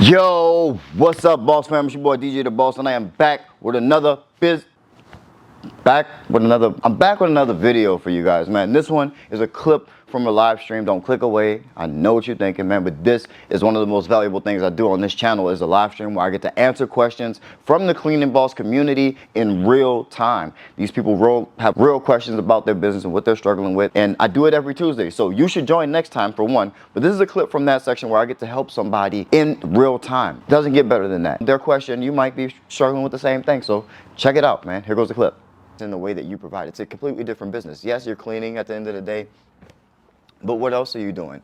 Yo, what's up, boss fam? It's your boy DJ the Boss, and I am back with another I'm back with another video for you guys, man. This one is a clip from a live stream. Don't click away. I know what you're thinking, man, but this is one of the most valuable things I do on this channel is a live stream where I get to answer questions from the Cleaning Boss community in real time. These people have real questions about their business and what they're struggling with, and I do it every Tuesday. So you should join next time for one, but this is a clip from that section where I get to help somebody in real time. It doesn't get better than that. Their question, you might be struggling with the same thing, so check it out, man. Here goes the clip. In the way that you provide. It's a completely different business. Yes, you're cleaning at the end of the day, but what else are you doing?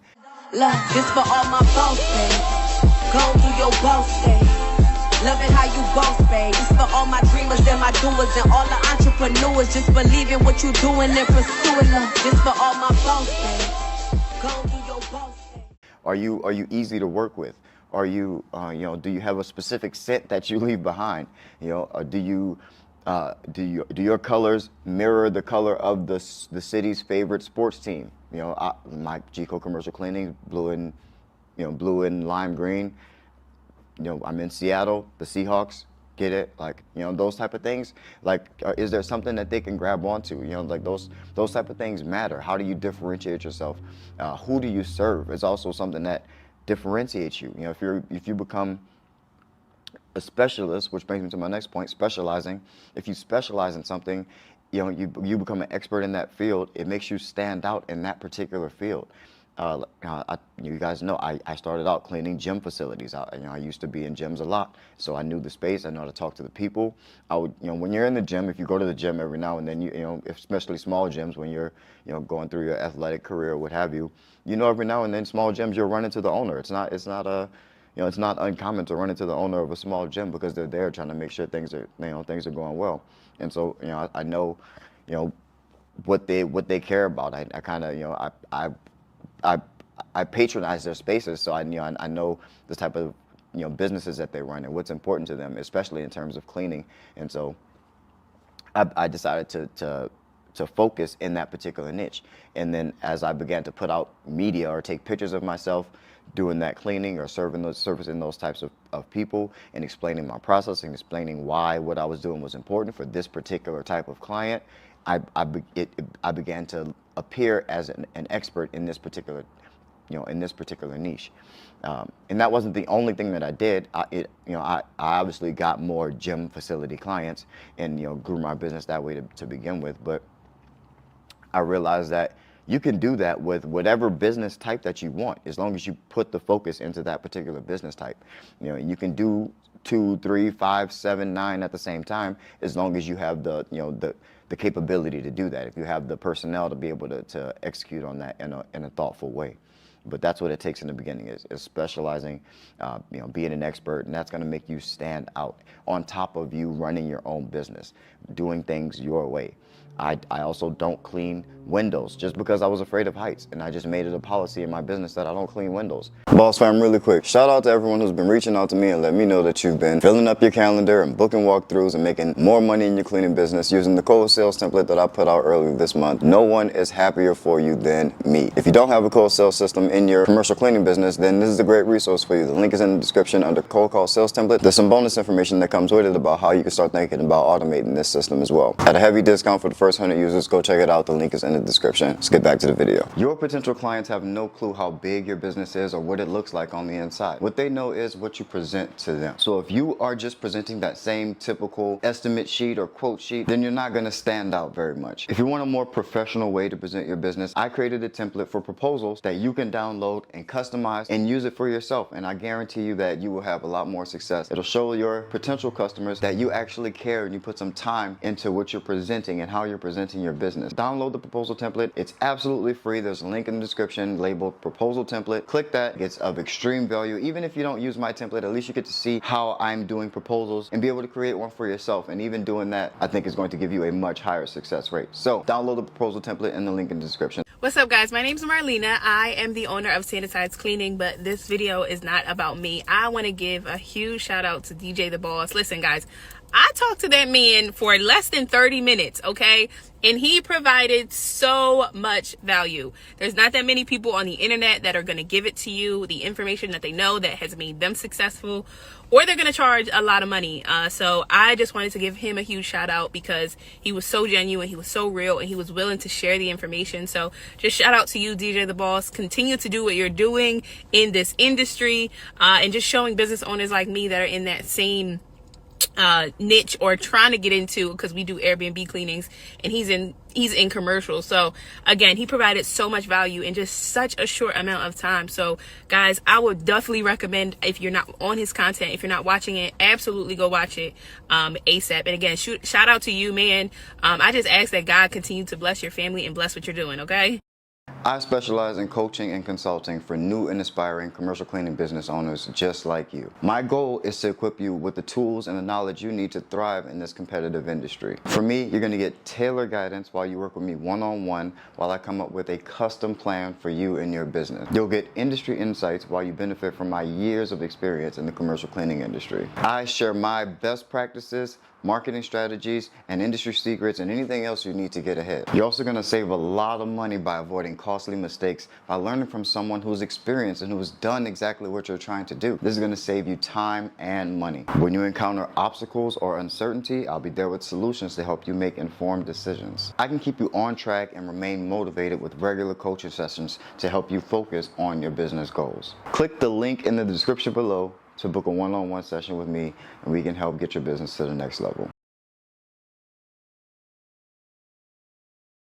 Look, this for all my boss babe. Go do your boss thing. Love it how you boss babe. This for all my dreamers and my doers and all the entrepreneurs. Just believe in what you're doing and pursuing them. This for all my boss babe. Go do your boss thing. Are you easy to work with? Are you do you have a specific scent that you leave behind? Do your colors mirror the color of the city's favorite sports team? My G-Co commercial cleaning, blue and lime green. I'm in Seattle, the Seahawks. Get it? Like, those type of things. Like, is there something that they can grab onto? Like those type of things matter. How do you differentiate yourself? Who do you serve? It's also something that differentiates you. If you become a specialist, which brings me to my next point, specializing. If you specialize in something, you become an expert in that field. It makes you stand out in that particular field. You guys know I started out cleaning gym facilities. I used to be in gyms a lot, so I knew the space. I know how to talk to the people. I would, when you're in the gym, if you go to the gym every now and then, especially small gyms, when you're, going through your athletic career or what have you, every now and then small gyms you'll run into the owner. It's not uncommon to run into the owner of a small gym because they're there trying to make sure things are going well. And so, I know, what they care about. I kind of, I patronize their spaces, so I know the type of businesses that they run and what's important to them, especially in terms of cleaning. And so I decided to focus in that particular niche. And then as I began to put out media or take pictures of myself doing that cleaning or servicing those types of people and explaining my process and explaining why what I was doing was important for this particular type of client, I began to appear as an expert in this particular niche. And that wasn't the only thing that I did. I obviously got more gym facility clients and grew my business that way to begin with. But I realized that you can do that with whatever business type that you want, as long as you put the focus into that particular business type. You can do 2, 3, 5, 7, 9 at the same time, as long as you have the capability to do that. If you have the personnel to be able to execute on that in a thoughtful way. But that's what it takes in the beginning is specializing, being an expert, and that's going to make you stand out on top of you running your own business, doing things your way. I also don't clean windows just because I was afraid of heights, and I just made it a policy in my business that I don't clean windows. Boss fam, really quick, shout out to everyone who's been reaching out to me and let me know that you've been filling up your calendar and booking walkthroughs and making more money in your cleaning business using the cold sales template that I put out earlier this month. No one is happier for you than me. If you don't have a cold sales system in your commercial cleaning business, then this is a great resource for you. The link is in the description under cold call sales template. There's some bonus information that comes with it about how you can start thinking about automating this system as well. At a heavy discount for the first 100 users, go check it out. The link is in the description. Let's get back to the video. Your potential clients have no clue how big your business is or what it looks like on the inside. What they know is what you present to them. So if you are just presenting that same typical estimate sheet or quote sheet, then you're not going to stand out very much. If you want a more professional way to present your business, I created a template for proposals that you can download and customize and use it for yourself. And I guarantee you that you will have a lot more success. It'll show your potential customers that you actually care and you put some time into what you're presenting and how you're presenting your business. Download the proposal template. It's absolutely free. There's a link in the description labeled proposal template. Click that. It's of extreme value. Even if you don't use my template, at least you get to see how I'm doing proposals and be able to create one for yourself. And even doing that, I think is going to give you a much higher success rate. So download the proposal template in the link in the description. What's up, guys? My name's Marlena. I am the owner of Sanitized Cleaning, but this video is not about me. I want to give a huge shout out to DJ the Boss. Listen, guys, I talked to that man for less than 30 minutes, okay? And he provided so much value. There's not that many people on the internet that are going to give it to you, the information that they know that has made them successful, or they're going to charge a lot of money. So I just wanted to give him a huge shout out because he was so genuine, he was so real, and he was willing to share the information. So just shout out to you, DJ The Boss. Continue to do what you're doing in this industry, and just showing business owners like me that are in that same niche or trying to get into, because we do Airbnb cleanings and he's in commercials. So again, he provided so much value in just such a short amount of time. So guys, I would definitely recommend, if you're not on his content, if you're not watching it, absolutely go watch it ASAP. And again, shout out to you, man. I just ask that God continue to bless your family and bless what you're doing, okay? I specialize in coaching and consulting for new and aspiring commercial cleaning business owners just like you. My goal is to equip you with the tools and the knowledge you need to thrive in this competitive industry. For me, you're going to get tailored guidance while you work with me one-on-one while I come up with a custom plan for you and your business. You'll get industry insights while you benefit from my years of experience in the commercial cleaning industry. I share my best practices, marketing strategies, and industry secrets, and anything else you need to get ahead. You're also going to save a lot of money by avoiding costly mistakes by learning from someone who's experienced and who's done exactly what you're trying to do. This is going to save you time and money. When you encounter obstacles or uncertainty, I'll be there with solutions to help you make informed decisions. I can keep you on track and remain motivated with regular coaching sessions to help you focus on your business goals. Click the link in the description below to book a one-on-one session with me, and we can help get your business to the next level.